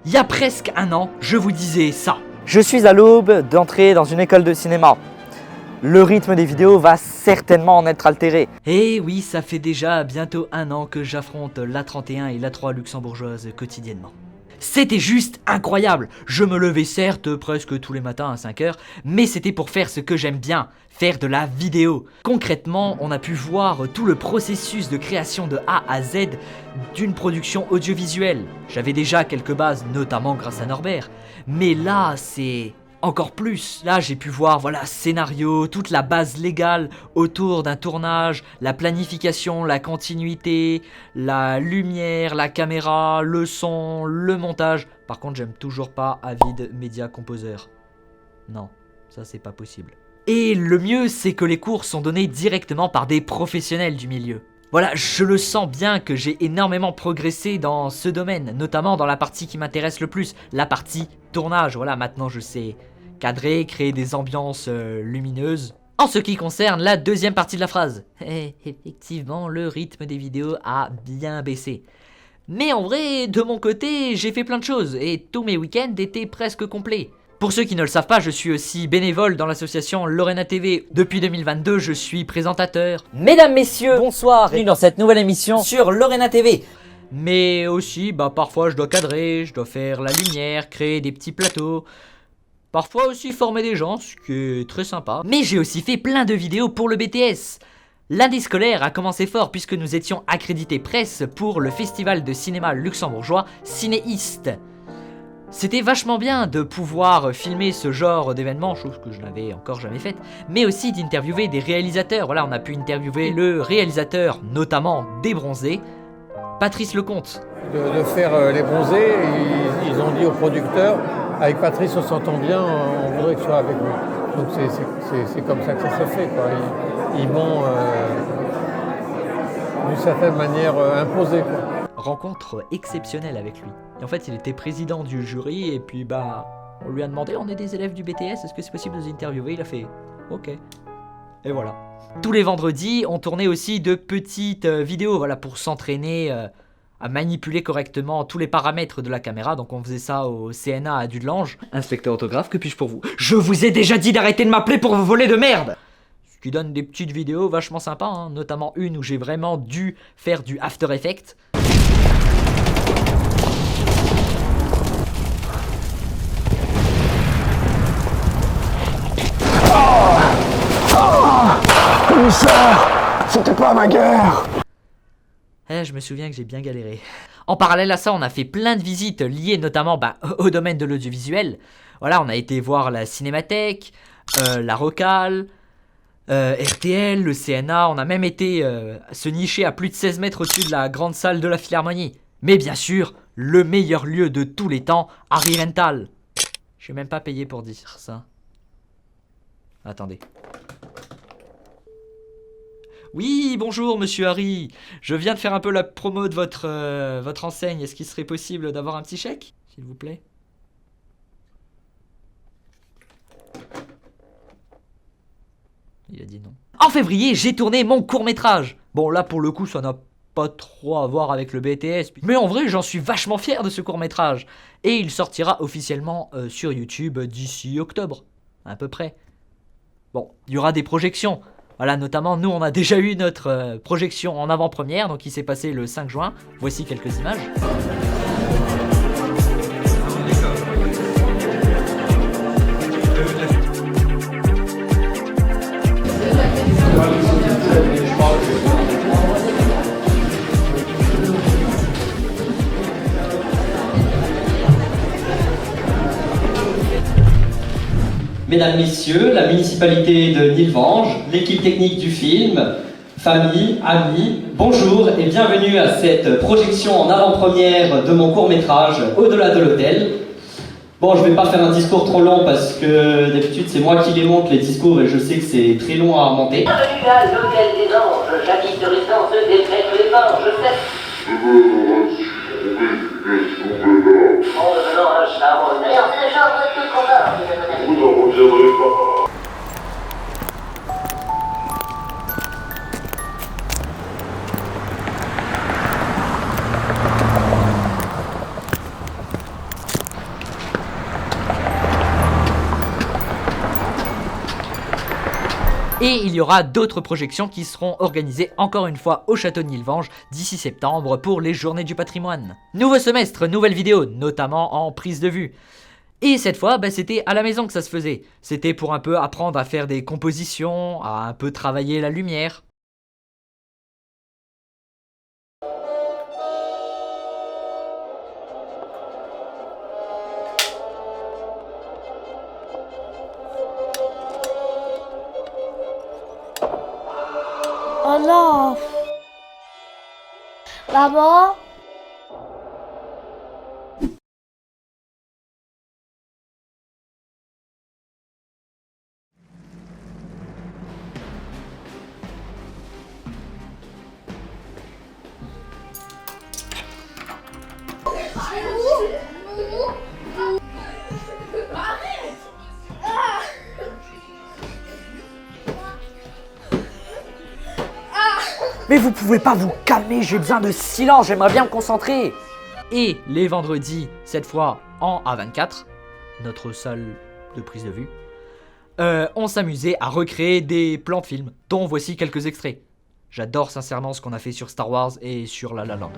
Il y a presque un an, je vous disais ça. Je suis à l'aube d'entrer dans une école de cinéma. Le rythme des vidéos va certainement en être altéré. Et oui, ça fait déjà bientôt un an que j'affronte l'A31 et l'A3 luxembourgeoise quotidiennement. C'était juste incroyable. Je me levais certes presque tous les matins à 5h, mais c'était pour faire ce que j'aime bien, faire de la vidéo. Concrètement, on a pu voir tout le processus de création de A à Z d'une production audiovisuelle. J'avais déjà quelques bases, notamment grâce à Norbert, mais là c'est encore plus. Là j'ai pu voir scénario, toute la base légale autour d'un tournage, la planification, la continuité, la lumière, la caméra, le son, le montage. Par contre j'aime toujours pas Avid Media Composer. Non, ça c'est pas possible. Et le mieux c'est que les cours sont donnés directement par des professionnels du milieu. Voilà, je le sens bien que j'ai énormément progressé dans ce domaine, notamment dans la partie qui m'intéresse le plus, la partie tournage. Voilà, maintenant je sais cadrer, créer des ambiances lumineuses. En ce qui concerne la deuxième partie de la phrase, effectivement, le rythme des vidéos a bien baissé. Mais en vrai, de mon côté, j'ai fait plein de choses et tous mes week-ends étaient presque complets. Pour ceux qui ne le savent pas, je suis aussi bénévole dans l'association Lorena TV. Depuis 2022, je suis présentateur. Mesdames, messieurs, bonsoir, bienvenue dans cette nouvelle émission sur Lorena TV. Mais aussi, parfois je dois cadrer, je dois faire la lumière, créer des petits plateaux. Parfois aussi former des gens, ce qui est très sympa. Mais j'ai aussi fait plein de vidéos pour le BTS. L'année scolaire a commencé fort puisque nous étions accrédités presse pour le festival de cinéma luxembourgeois Cinéiste. C'était vachement bien de pouvoir filmer ce genre d'événement, chose que je n'avais encore jamais faite, mais aussi d'interviewer des réalisateurs. Voilà, on a pu interviewer le réalisateur, notamment des Bronzés, Patrice Lecomte. De faire les Bronzés, ils ont dit au producteur, avec Patrice on s'entend bien, on voudrait que tu sois avec nous. Donc c'est comme ça que ça s'est fait, quoi. Ils m'ont d'une certaine manière imposé, quoi. Rencontre exceptionnelle avec lui. Et en fait, il était président du jury et puis on lui a demandé, on est des élèves du BTS, est-ce que c'est possible de nous interviewer? Il a fait, ok. Et voilà. Tous les vendredis, on tournait aussi de petites vidéos, pour s'entraîner à manipuler correctement tous les paramètres de la caméra. Donc on faisait ça au CNA à Dudelange. Inspecteur autographe, que puis-je pour vous? Je vous ai déjà dit d'arrêter de m'appeler pour vos volets de merde! Ce qui donne des petites vidéos vachement sympas, notamment une où j'ai vraiment dû faire du After Effects. Commissaire, c'était pas ma guerre. Je me souviens que j'ai bien galéré. En parallèle à ça, on a fait plein de visites liées notamment au domaine de l'audiovisuel. Voilà, on a été voir la Cinémathèque, la Rocale, RTL, le CNA. On a même été se nicher à plus de 16 mètres au-dessus de la grande salle de la Philharmonie. Mais bien sûr, le meilleur lieu de tous les temps, Harry Rental. Je suis même pas payé pour dire ça. Attendez. Oui, bonjour monsieur Harry. Je viens de faire un peu la promo de votre enseigne. Est-ce qu'il serait possible d'avoir un petit chèque, s'il vous plaît? Il a dit non. En février, j'ai tourné mon court-métrage. Bon, là, pour le coup, ça n'a pas trop à voir avec le BTS. Mais en vrai, j'en suis vachement fier de ce court-métrage. Et il sortira officiellement sur YouTube d'ici octobre, à peu près. Bon, il y aura des projections. Voilà, notamment, nous, on a déjà eu notre projection en avant-première, donc il s'est passé le 5 juin. Voici quelques images. Mesdames, Messieurs, la municipalité de Nilvange, l'équipe technique du film, famille, amis, bonjour et bienvenue à cette projection en avant-première de mon court-métrage Au-delà de l'hôtel. Bon, je vais pas faire un discours trop long parce que d'habitude c'est moi qui les monte les discours et je sais que c'est très long à monter. Bienvenue à l'hôtel des anges, jadis de résidence des prêtres des anges, en devenant un charmant honnête. Alors, c'est le genre de truc qu'on a. Vous n'en reviendrez pas. Et il y aura d'autres projections qui seront organisées encore une fois au château de Nilvange d'ici septembre pour les journées du patrimoine. Nouveau semestre, nouvelle vidéo, notamment en prise de vue. Et cette fois, c'était à la maison que ça se faisait. C'était pour un peu apprendre à faire des compositions, à un peu travailler la lumière. Oh non! Maman? Mais vous pouvez pas vous calmer, j'ai besoin de silence, j'aimerais bien me concentrer. Et les vendredis, cette fois en A24, notre salle de prise de vue, on s'amusait à recréer des plans de films, dont voici quelques extraits. J'adore sincèrement ce qu'on a fait sur Star Wars et sur La La Land.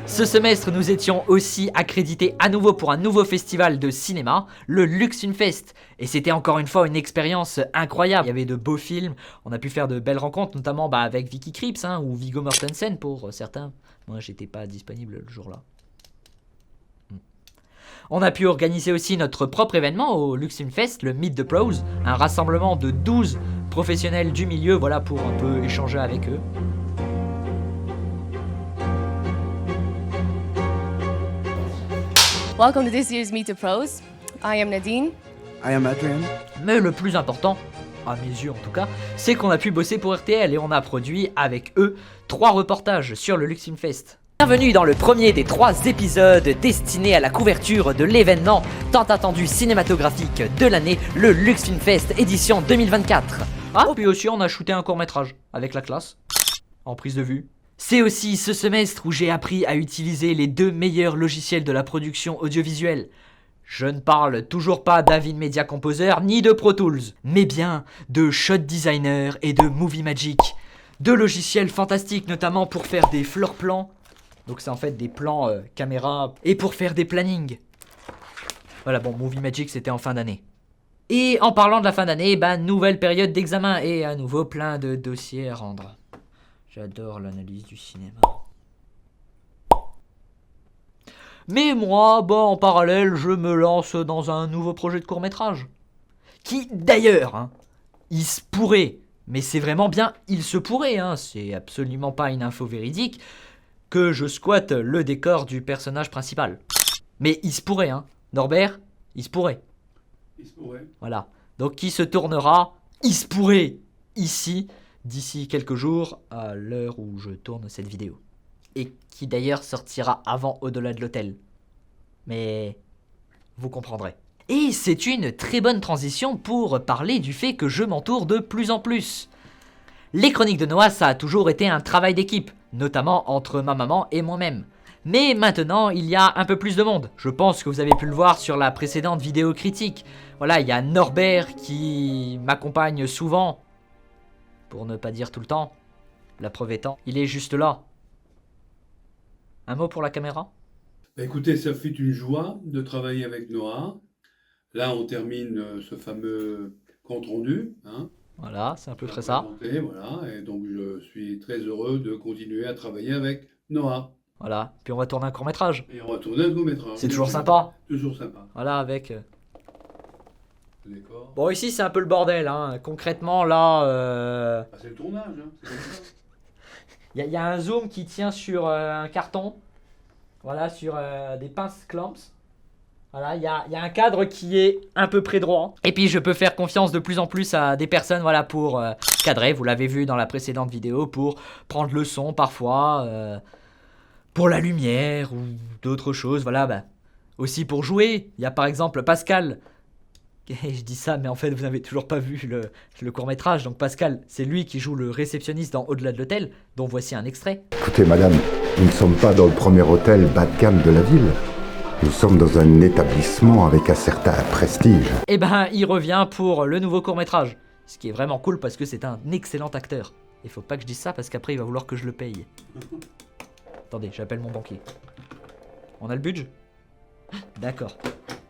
Ce semestre, nous étions aussi accrédités à nouveau pour un nouveau festival de cinéma, le Luxfilmfest. Et c'était encore une fois une expérience incroyable. Il y avait de beaux films, on a pu faire de belles rencontres, notamment avec Vicky Krieps ou Viggo Mortensen pour certains. Moi, j'étais pas disponible le jour-là. On a pu organiser aussi notre propre événement au Luxfilmfest, le Meet the Pros, un rassemblement de 12 professionnels du milieu, voilà, pour un peu échanger avec eux. Welcome to this year's Meet the Pros. I am Nadine. I am Adrian. Mais le plus important, à mes yeux en tout cas, c'est qu'on a pu bosser pour RTL et on a produit avec eux 3 reportages sur le Luxfilmfest. Bienvenue dans le premier des 3 épisodes destinés à la couverture de l'événement tant attendu cinématographique de l'année, le Luxfilmfest édition 2024. Ah, puis aussi on a shooté un court-métrage avec la classe, en prise de vue. C'est aussi ce semestre où j'ai appris à utiliser les 2 meilleurs logiciels de la production audiovisuelle. Je ne parle toujours pas d'Avid Media Composer ni de Pro Tools, mais bien de Shot Designer et de Movie Magic. 2 logiciels fantastiques, notamment pour faire des floor plans. Donc c'est en fait des plans caméra et pour faire des plannings. Voilà, bon, Movie Magic c'était en fin d'année. Et en parlant de la fin d'année, nouvelle période d'examen et à nouveau plein de dossiers à rendre. J'adore l'analyse du cinéma. Mais moi, en parallèle, je me lance dans un nouveau projet de court-métrage. Qui, d'ailleurs, il se pourrait, mais c'est vraiment bien il se pourrait, c'est absolument pas une info véridique, que je squatte le décor du personnage principal. Mais il se pourrait, Norbert, il se pourrait. Il se pourrait. Voilà. Donc qui se tournera, il se pourrait, ici, d'ici quelques jours, à l'heure où je tourne cette vidéo. Et qui d'ailleurs sortira avant Au-delà de l'hôtel. Mais vous comprendrez. Et c'est une très bonne transition pour parler du fait que je m'entoure de plus en plus. Les Chroniques de Noah, ça a toujours été un travail d'équipe, notamment entre ma maman et moi-même. Mais maintenant, il y a un peu plus de monde. Je pense que vous avez pu le voir sur la précédente vidéo critique. Voilà, il y a Norbert qui m'accompagne souvent, pour ne pas dire tout le temps. La preuve étant, il est juste là. Un mot pour la caméra ? Écoutez, ça fait une joie de travailler avec Noah. Là, on termine ce fameux compte rendu. Voilà, c'est un peu près ça. Voilà, et donc je suis très heureux de continuer à travailler avec Noah. Voilà, puis on va tourner un court-métrage. Et on va tourner un court-métrage. C'est toujours sympa. Toujours sympa. Voilà, avec... D'accord. Bon, ici, c'est un peu le bordel, Concrètement, là... C'est le tournage, c'est comme ça. Il y a un zoom qui tient sur un carton. Voilà, sur des pinces clamps. Voilà, il y a un cadre qui est à peu près droit. Et puis je peux faire confiance de plus en plus à des personnes, voilà, pour cadrer. Vous l'avez vu dans la précédente vidéo, pour prendre le son parfois, pour la lumière ou d'autres choses. Voilà, aussi pour jouer. Il y a par exemple Pascal. Et je dis ça, mais en fait, vous n'avez toujours pas vu le court-métrage. Donc Pascal, c'est lui qui joue le réceptionniste dans Au-delà de l'hôtel, dont voici un extrait. Écoutez, madame, nous ne sommes pas dans le premier hôtel bas de gamme de la ville. Nous sommes dans un établissement avec un certain prestige. Et ben, il revient pour le nouveau court-métrage. Ce qui est vraiment cool parce que c'est un excellent acteur. Il faut pas que je dise ça parce qu'après, il va vouloir que je le paye. Attendez, j'appelle mon banquier. On a le budget? D'accord.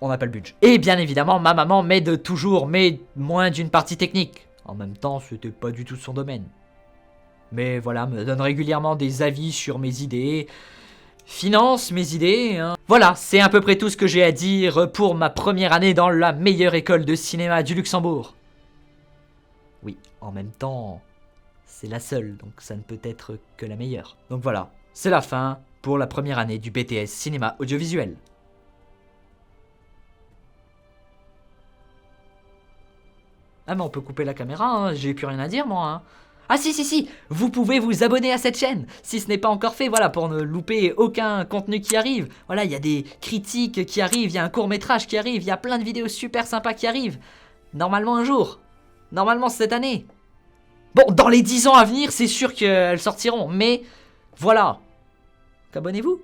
On n'a pas le budget. Et bien évidemment, ma maman m'aide toujours, mais moins d'une partie technique. En même temps, c'était pas du tout son domaine. Mais voilà, me donne régulièrement des avis sur mes idées, finance mes idées. Hein. Voilà, c'est à peu près tout ce que j'ai à dire pour ma première année dans la meilleure école de cinéma du Luxembourg. Oui, en même temps, c'est la seule, donc ça ne peut être que la meilleure. Donc voilà, c'est la fin pour la première année du BTS Cinéma Audiovisuel. Ah mais on peut couper la caméra, hein, j'ai plus rien à dire moi. Hein. Ah si, vous pouvez vous abonner à cette chaîne, si ce n'est pas encore fait, voilà, pour ne louper aucun contenu qui arrive. Voilà, il y a des critiques qui arrivent, il y a un court-métrage qui arrive, il y a plein de vidéos super sympas qui arrivent. Normalement un jour, normalement cette année. Bon, dans les 10 ans à venir, c'est sûr qu'elles sortiront, mais voilà. Abonnez-vous.